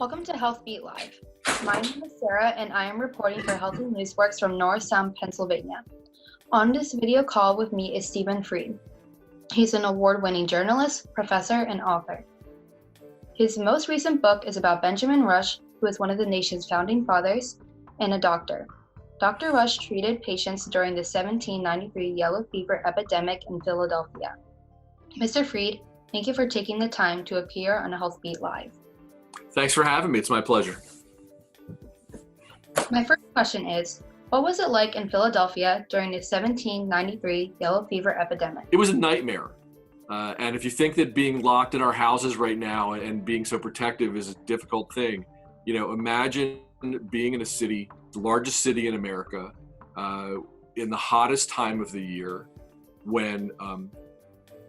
Welcome to Health Beat Live. My name is Sara and I am reporting for Healthy NewsWorks from Norristown, Pennsylvania. On this video call with me is Stephen Fried. He's an award-winning journalist, professor, and author. His most recent book is about Benjamin Rush, who is one of the nation's founding fathers and a doctor. Dr. Rush treated patients during the 1793 yellow fever epidemic in Philadelphia. Mr. Fried, thank you for taking the time to appear on Health Beat Live. Thanks for having me. It's my pleasure. My first question is, what was it like in Philadelphia during the 1793 yellow fever epidemic? It was a nightmare. And if you think that being locked in our houses right now and being so protective is a difficult thing, imagine being in a city, the largest city in America, in the hottest time of the year, when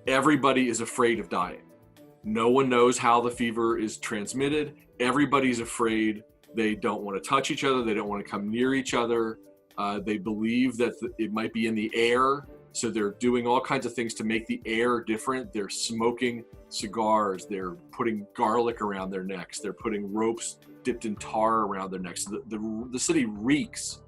everybody is afraid of dying. No one knows how the fever is transmitted. Everybody's afraid. They don't want to touch each other. They don't want to come near each other. They believe that it might be in the air. So they're doing all kinds of things to make the air different. They're smoking cigars. They're putting garlic around their necks. They're putting ropes dipped in tar around their necks. The city reeks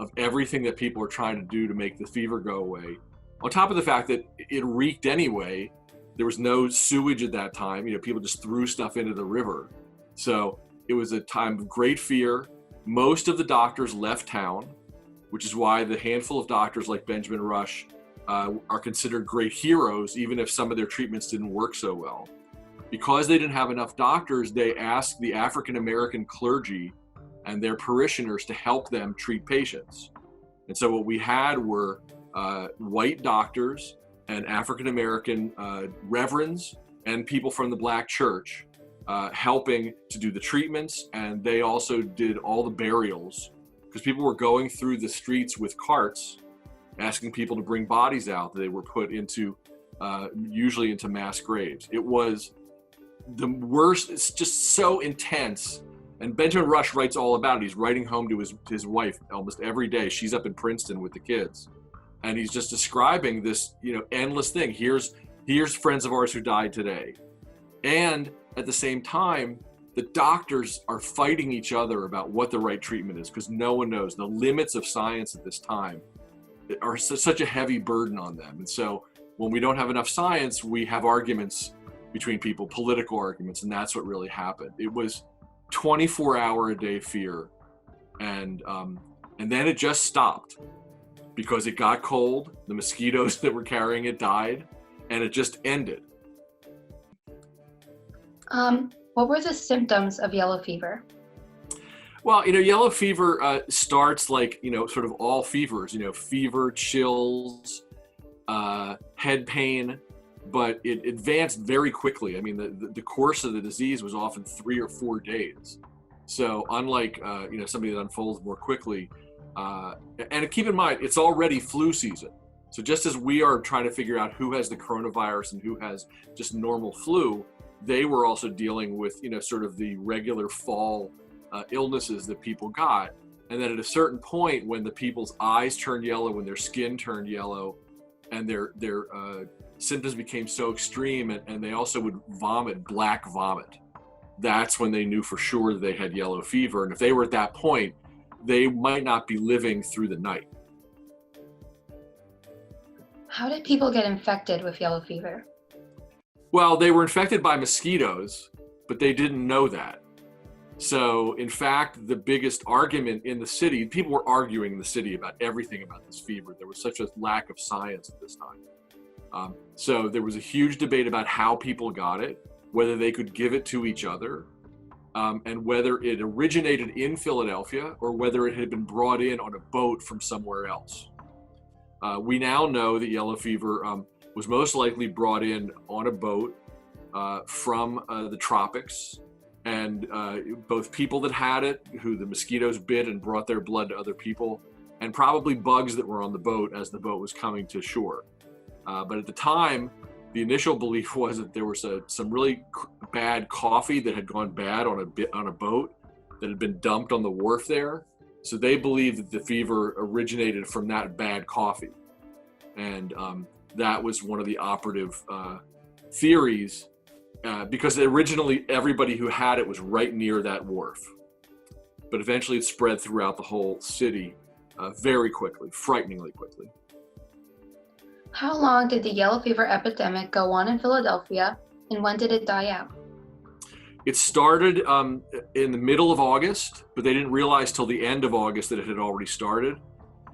of everything that people are trying to do to make the fever go away. On top of the fact that it reeked anyway. There was no sewage at that time. People just threw stuff into the river. So it was a time of great fear. Most of the doctors left town, which is why the handful of doctors like Benjamin Rush are considered great heroes, even if some of their treatments didn't work so well. Because they didn't have enough doctors, they asked the African-American clergy and their parishioners to help them treat patients. And so what we had were white doctors and African-American reverends and people from the Black church helping to do the treatments, and they also did all the burials because people were going through the streets with carts asking people to bring bodies out that they were put into, usually into mass graves. It was the worst. It's just so intense. And Benjamin Rush writes all about it. He's writing home to his wife almost every day. She's up in Princeton with the kids. And he's just describing this, endless thing. Here's friends of ours who died today. And at the same time, the doctors are fighting each other about what the right treatment is because no one knows. The limits of science at this time are such a heavy burden on them. And so when we don't have enough science, we have arguments between people, political arguments, and that's what really happened. It was 24-hour-a-day fear. And then it just stopped. Because it got cold, the mosquitoes that were carrying it died, and it just ended. What were the symptoms of yellow fever? Well, yellow fever starts like, sort of all fevers, fever, chills, head pain, but it advanced very quickly. I mean, the course of the disease was often 3 or 4 days. So unlike, something that unfolds more quickly, and keep in mind, it's already flu season. So just as we are trying to figure out who has the coronavirus and who has just normal flu, they were also dealing with, sort of the regular fall illnesses that people got. And then at a certain point, when the people's eyes turned yellow, when their skin turned yellow, and their symptoms became so extreme, and they also would vomit, black vomit, that's when they knew for sure that they had yellow fever. And if they were at that point, they might not be living through the night. How did people get infected with yellow fever? Well, they were infected by mosquitoes, but they didn't know that. So, in fact, the biggest argument in the city, people were arguing in the city about everything about this fever. There was such a lack of science at this time. So there was a huge debate about how people got it, whether they could give it to each other, and whether it originated in Philadelphia or whether it had been brought in on a boat from somewhere else. We now know that yellow fever was most likely brought in on a boat from the tropics, and both people that had it, who the mosquitoes bit and brought their blood to other people, and probably bugs that were on the boat as the boat was coming to shore. But at the time, the initial belief was that there was some really bad coffee that had gone bad on a boat that had been dumped on the wharf there. So they believed that the fever originated from that bad coffee. And that was one of the operative theories because originally everybody who had it was right near that wharf. But eventually it spread throughout the whole city very quickly, frighteningly quickly. How long did the yellow fever epidemic go on in Philadelphia, and when did it die out? It started in the middle of August, but they didn't realize till the end of August that it had already started.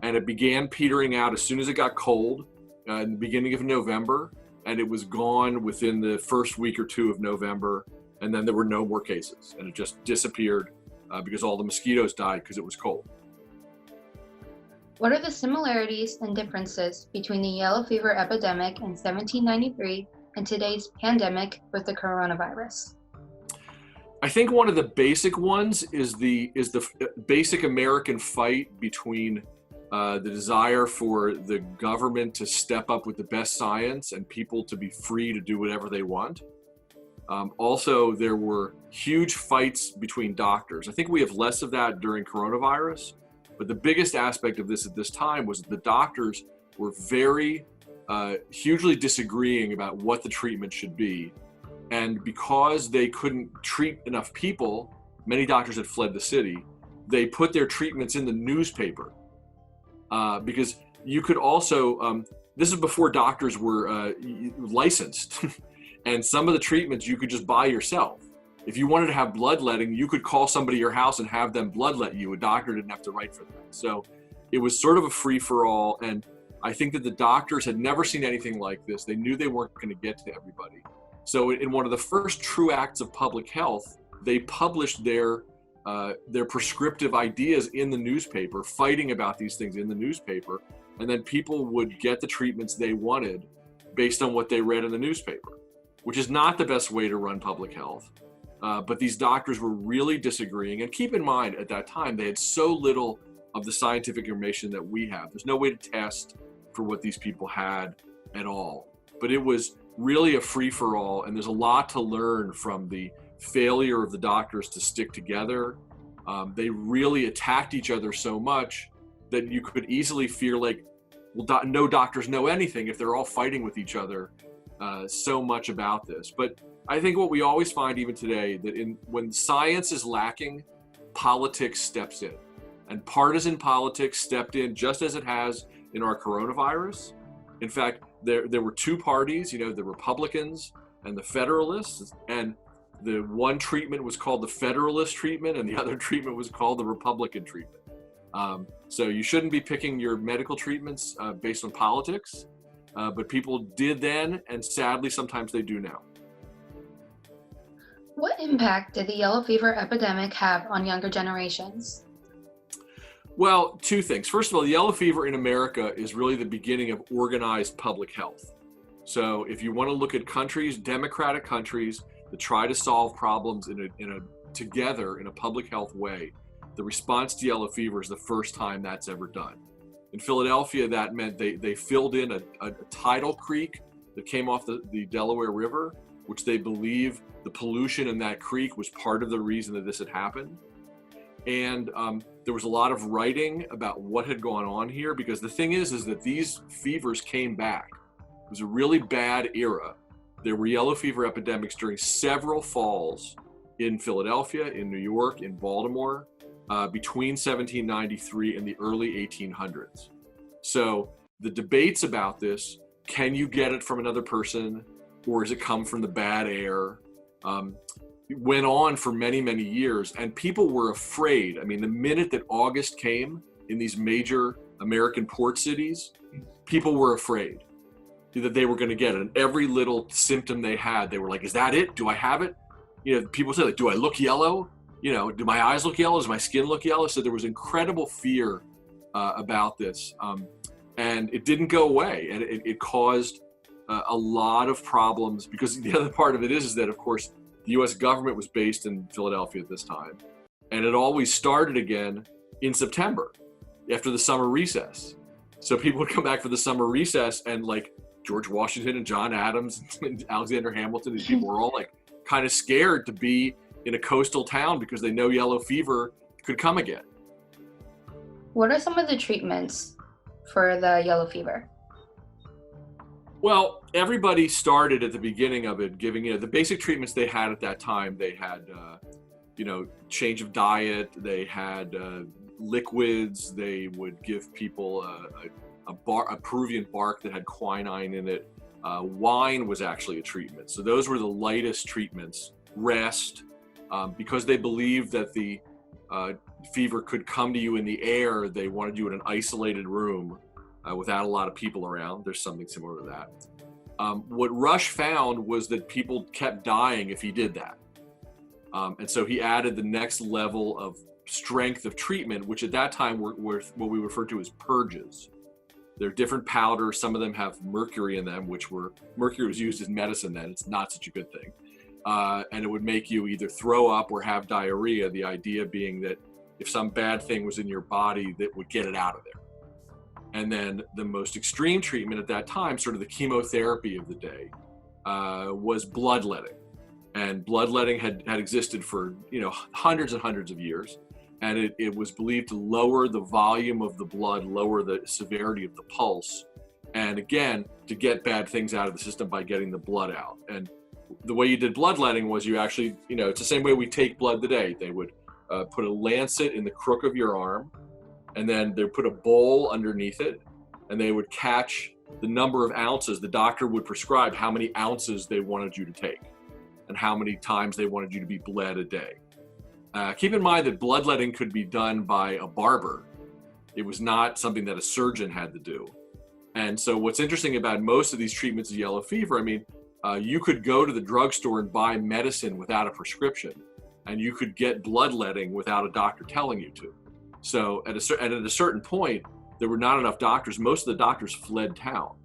And it began petering out as soon as it got cold in the beginning of November, and it was gone within the first week or two of November, and then there were no more cases, and it just disappeared because all the mosquitoes died because it was cold. What are the similarities and differences between the yellow fever epidemic in 1793 and today's pandemic with the coronavirus? I think one of the basic ones is the basic American fight between the desire for the government to step up with the best science and people to be free to do whatever they want. Also, there were huge fights between doctors. I think we have less of that during coronavirus, but the biggest aspect of this at this time was that the doctors were very hugely disagreeing about what the treatment should be. And because they couldn't treat enough people, many doctors had fled the city, they put their treatments in the newspaper. Because you could also, this is before doctors were licensed, and some of the treatments you could just buy yourself. If you wanted to have bloodletting, you could call somebody at your house and have them bloodlet you. A doctor didn't have to write for that. So it was sort of a free-for-all, and I think that the doctors had never seen anything like this. They knew they weren't going to get to everybody. So in one of the first true acts of public health, they published their prescriptive ideas in the newspaper, fighting about these things in the newspaper, and then people would get the treatments they wanted based on what they read in the newspaper, which is not the best way to run public health. But these doctors were really disagreeing. And keep in mind, at that time, they had so little of the scientific information that we have. There's no way to test for what these people had at all. But it was really a free-for-all, and there's a lot to learn from the failure of the doctors to stick together. They really attacked each other so much that you could easily fear like, well, no doctors know anything if they're all fighting with each other so much about this. But I think what we always find even today, that when science is lacking, politics steps in. And partisan politics stepped in just as it has in our coronavirus. In fact, there were two parties, the Republicans and the Federalists, and the one treatment was called the Federalist treatment and the other treatment was called the Republican treatment. So you shouldn't be picking your medical treatments based on politics, but people did then, and sadly sometimes they do now. What impact did the yellow fever epidemic have on younger generations? Well, two things. First of all, yellow fever in America is really the beginning of organized public health. So if you want to look at countries, democratic countries that try to solve problems together in a public health way, the response to yellow fever is the first time that's ever done. In Philadelphia, that meant they filled in a tidal creek that came off the Delaware River, which they believe the pollution in that creek was part of the reason that this had happened. And there was a lot of writing about what had gone on here, because the thing is that these fevers came back. It was a really bad era. There were yellow fever epidemics during several falls in Philadelphia, in New York, in Baltimore, between 1793 and the early 1800s. So the debates about this, can you get it from another person, or does it come from the bad air? It went on for many, many years, and people were afraid. I mean, the minute that August came in these major American port cities, people were afraid that they were going to get it. And every little symptom they had, they were like, is that it? Do I have it? People say, like, do I look yellow? Do my eyes look yellow? Does my skin look yellow? So there was incredible fear about this. And it didn't go away. And it caused a lot of problems, because the other part of it is that, of course, the U.S. government was based in Philadelphia at this time. And it always started again in September after the summer recess. So people would come back for the summer recess, and like George Washington and John Adams and Alexander Hamilton, these people were all like kind of scared to be in a coastal town because they know yellow fever could come again. What are some of the treatments for the yellow fever? Well, everybody started at the beginning of it giving, the basic treatments they had at that time. They had, change of diet. They had liquids. They would give people a Peruvian bark that had quinine in it. Wine was actually a treatment. So those were the lightest treatments. Rest, because they believed that the fever could come to you in the air. They wanted you in an isolated room without a lot of people around. There's something similar to that. What Rush found was that people kept dying if he did that. And so he added the next level of strength of treatment, which at that time were what we refer to as purges. They're different powders. Some of them have mercury in them, mercury was used as medicine then. It's not such a good thing. And it would make you either throw up or have diarrhea, the idea being that if some bad thing was in your body, that would get it out of there. And then the most extreme treatment at that time, sort of the chemotherapy of the day, was bloodletting. And bloodletting had existed for hundreds and hundreds of years. And it was believed to lower the volume of the blood, lower the severity of the pulse, and again, to get bad things out of the system by getting the blood out. And the way you did bloodletting was you actually, it's the same way we take blood today. They would put a lancet in the crook of your arm, and then they put a bowl underneath it, and they would catch the number of ounces. The doctor would prescribe how many ounces they wanted you to take and how many times they wanted you to be bled a day. Keep in mind that bloodletting could be done by a barber. It was not something that a surgeon had to do. And so what's interesting about most of these treatments of yellow fever, you could go to the drugstore and buy medicine without a prescription, and you could get bloodletting without a doctor telling you to. So at a certain point, there were not enough doctors. Most of the doctors fled town.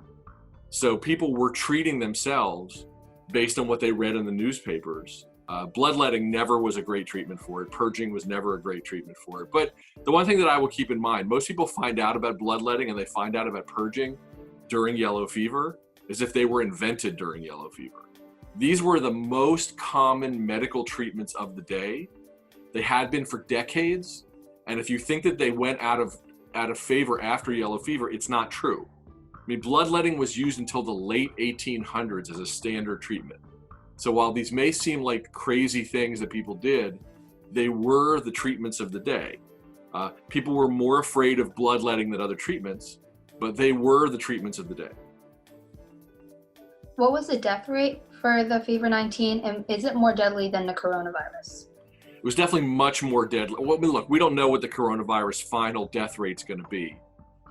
So people were treating themselves based on what they read in the newspapers. Bloodletting never was a great treatment for it. Purging was never a great treatment for it. But the one thing that I will keep in mind, most people find out about bloodletting and they find out about purging during yellow fever as if they were invented during yellow fever. These were the most common medical treatments of the day. They had been for decades. And if you think that they went out of favor after yellow fever, it's not true. Bloodletting was used until the late 1800s as a standard treatment. So while these may seem like crazy things that people did, they were the treatments of the day. People were more afraid of bloodletting than other treatments, but they were the treatments of the day. What was the death rate for the fever 19, and is it more deadly than the coronavirus? It was definitely much more deadly. Well, look, we don't know what the coronavirus final death rate's going to be,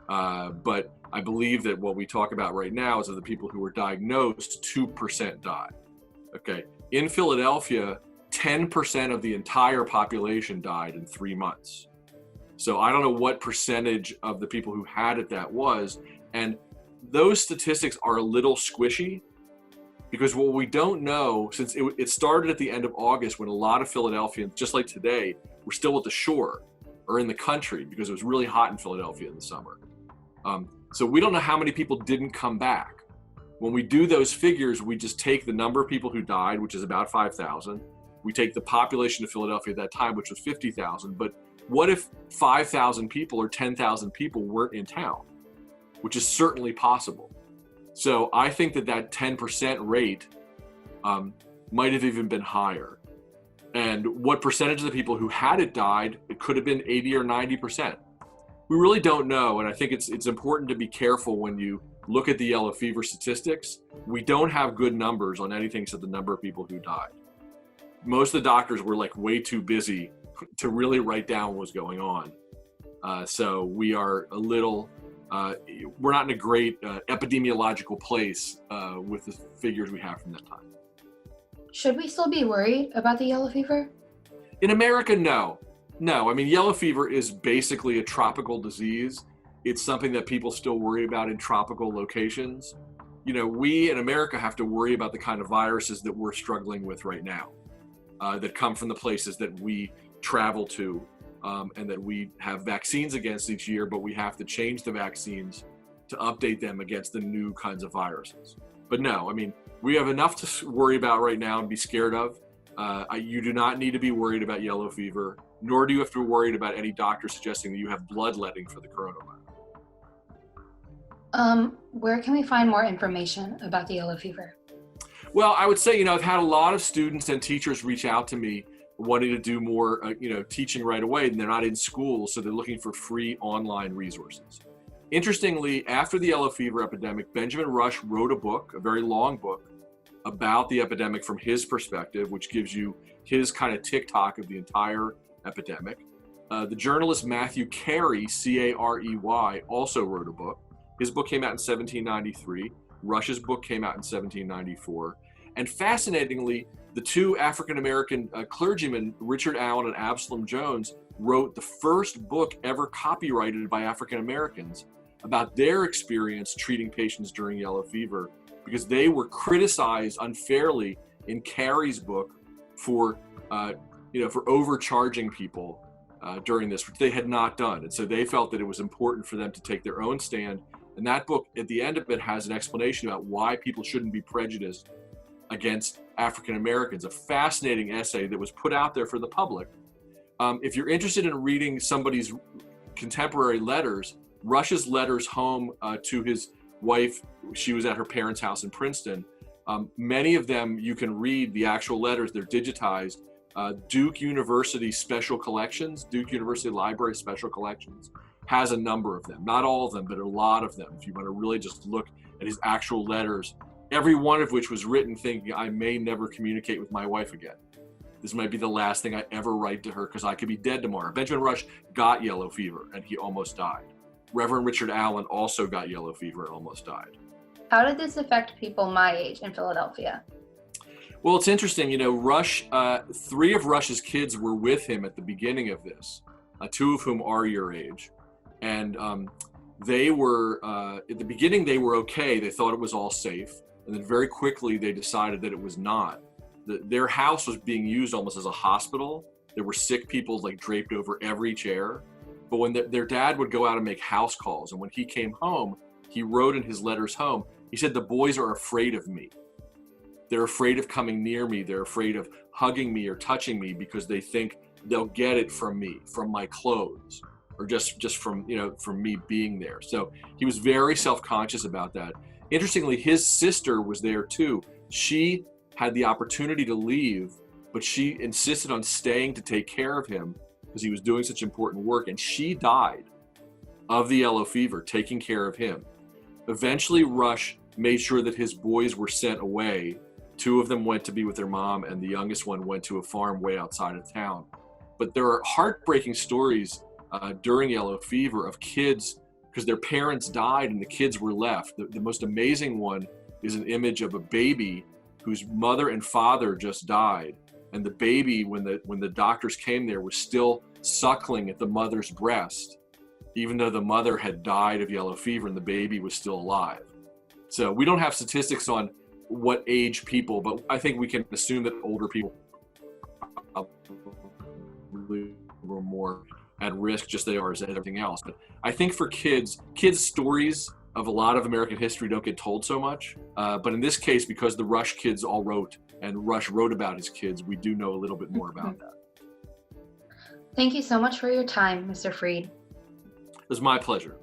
but I believe that what we talk about right now is of the people who were diagnosed, 2% died. Okay, in Philadelphia, 10% of the entire population died in 3 months. So I don't know what percentage of the people who had it that was, and those statistics are a little squishy because what we don't know, since it started at the end of August when a lot of Philadelphians, just like today, were still at the shore or in the country because it was really hot in Philadelphia in the summer. So we don't know how many people didn't come back. When we do those figures, we just take the number of people who died, which is about 5,000. We take the population of Philadelphia at that time, which was 50,000. But what if 5,000 people or 10,000 people weren't in town, which is certainly possible. So I think that 10% rate might have even been higher. And what percentage of the people who had it died, it could have been 80 or 90%. We really don't know. And I think it's important to be careful when you look at the yellow fever statistics. We don't have good numbers on anything except the number of people who died. Most of the doctors were like way too busy to really write down what was going on. So we are a little, we're not in a great epidemiological place with the figures we have from that time. Should we still be worried about the yellow fever? In America, no. No, yellow fever is basically a tropical disease. It's something that people still worry about in tropical locations. We in America have to worry about the kind of viruses that we're struggling with right now, that come from the places that we travel to, and that we have vaccines against each year, but we have to change the vaccines to update them against the new kinds of viruses. But no, we have enough to worry about right now and be scared of. You do not need to be worried about yellow fever, nor do you have to be worried about any doctor suggesting that you have bloodletting for the coronavirus. Where can we find more information about the yellow fever? Well, I would say, I've had a lot of students and teachers reach out to me wanting to do more, teaching right away, and they're not in school, so they're looking for free online resources. Interestingly, after the yellow fever epidemic, Benjamin Rush wrote a book, a very long book, about the epidemic from his perspective, which gives you his kind of tick-tock of the entire epidemic. The journalist Matthew Carey, Carey, also wrote a book. His book came out in 1793. Rush's book came out in 1794. And fascinatingly, the two African-American clergymen, Richard Allen and Absalom Jones, wrote the first book ever copyrighted by African-Americans about their experience treating patients during yellow fever, because they were criticized unfairly in Carey's book for overcharging people during this, which they had not done. And so they felt that it was important for them to take their own stand. And that book, at the end of it, has an explanation about why people shouldn't be prejudiced against African Americans, a fascinating essay that was put out there for the public. If you're interested in reading somebody's contemporary letters, Rush's letters home to his wife, she was at her parents' house in Princeton. Many of them, you can read the actual letters, they're digitized. Duke University Special Collections, Duke University Library Special Collections, has a number of them. Not all of them, but a lot of them. If you want to really just look at his actual letters, every one of which was written thinking, I may never communicate with my wife again. This might be the last thing I ever write to her because I could be dead tomorrow. Benjamin Rush got yellow fever and he almost died. Reverend Richard Allen also got yellow fever and almost died. How did this affect people my age in Philadelphia? Well, it's interesting, Rush, 3 of Rush's kids were with him at the beginning of this, 2 of whom are your age. And they were, at the beginning, they were okay. They thought it was all safe. And then very quickly, they decided that it was not. Their house was being used almost as a hospital. There were sick people like draped over every chair. But when their dad would go out and make house calls, and when he came home, he wrote in his letters home, he said, the boys are afraid of me. They're afraid of coming near me. They're afraid of hugging me or touching me because they think they'll get it from me, from my clothes, or just from me being there. So he was very self-conscious about that. Interestingly, his sister was there too. She had the opportunity to leave, but she insisted on staying to take care of him because he was doing such important work. And she died of the yellow fever, taking care of him. Eventually, Rush made sure that his boys were sent away. 2 of them went to be with their mom, and the youngest one went to a farm way outside of town. But there are heartbreaking stories during yellow fever of kids because their parents died and the kids were left. The most amazing one is an image of a baby whose mother and father just died. And the baby, when the doctors came there, was still suckling at the mother's breast, even though the mother had died of yellow fever and the baby was still alive. So we don't have statistics on what age people, but I think we can assume that older people probably were more at risk, just they are as everything else. But I think for kids stories of a lot of American history don't get told so much. But in this case, because the Rush kids all wrote, and Rush wrote about his kids, we do know a little bit more about that. Thank you so much for your time, Mr. Freed. It was my pleasure.